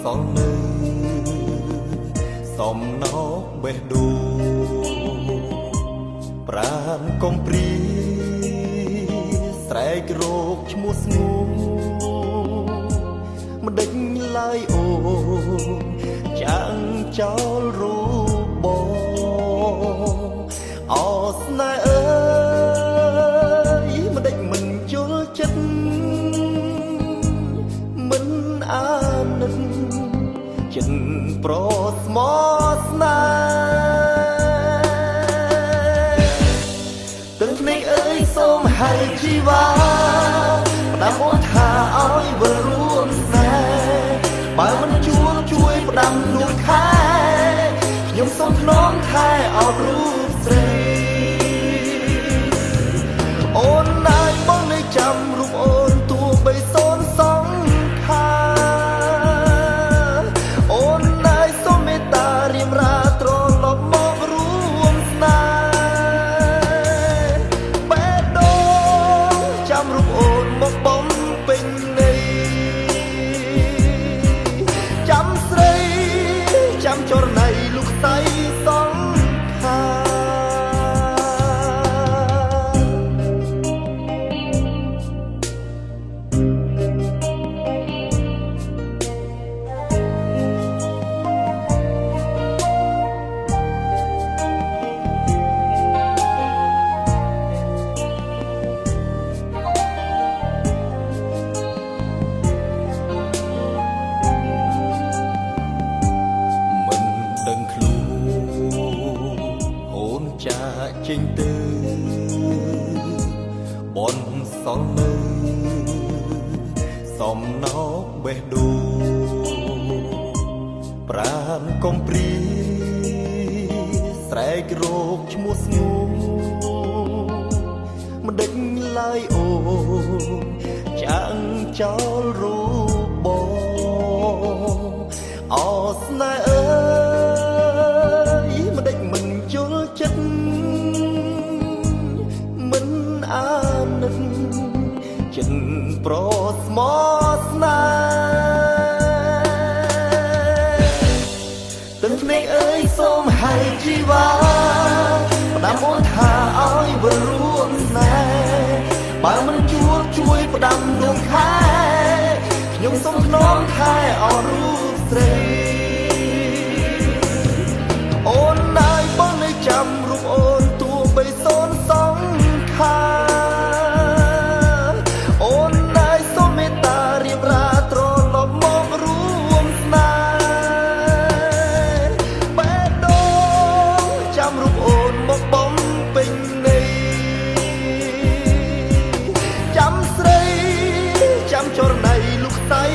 សល់នៅសំណោកបេះដូងប្រាណកំព្រីស្រែករោគឈ្មោះស្ងួនមិនដេញឡើយអូនចាំងចោលរូបបងអស្នេហ៍អើយមិនដេញមិនយល់ចិត្តមិនអាណិតចិត្តប្រស្មោស្នេហ៍ទឹកភ្នែកអើយសូមឲ្យជីវ៉ាផ្ដាំអូនថាឲ្យវិលរួមស្នេហ៍បើមិនជួលជួយផ្ដាំដូចខែខ្ញុំសូមថ្នមថែអោបរូបស្រីអូនណាយបងនៅចាំរូបអូនទោះបីសូនសង្ខារអូនណាយសូមមេត្តារៀបរាត្រឡប់មករួមស្នេហ៍បេះដូងចាំរូបអូនមកបំពេញនៃចាំស្រីចាំចរណៃលោកស្រីសង្ខារដឹងខ្លួនអូនចាចេញទៅបនសល់នៅសំណោកបេះដូងប្រាណកំព្រីស្រែករោគឈ្មោះស្ងួនមិនដេញឡើយអូនចាំងចោលរូបបងអស្នេហ៍អើយមិនដេញមិនយល់ចិត្តមិនអាណិតចិត្តប្រស្មោស្នេហ៍ទឹកភ្នែកអើយសូមឲ្យជីវ៉ាផ្ដាំអូនថាឲ្យវិលរួមស្នេហ៍បើមិនជួលជួយផ្ដាំដួងខែខ្ញុំសូមថ្នមថែអោបរូបស្រីអូនណាយបងនៅចាំរូបអូនទោះបីសូនសង្ខារអូនណាយសូមមេត្តារៀបរាត្រឡប់មករួមស្នេហ៍បេះដូងចាំរូបអូនមកបំពេញនៃចាំស្រីចាំចរណៃលោកស្រី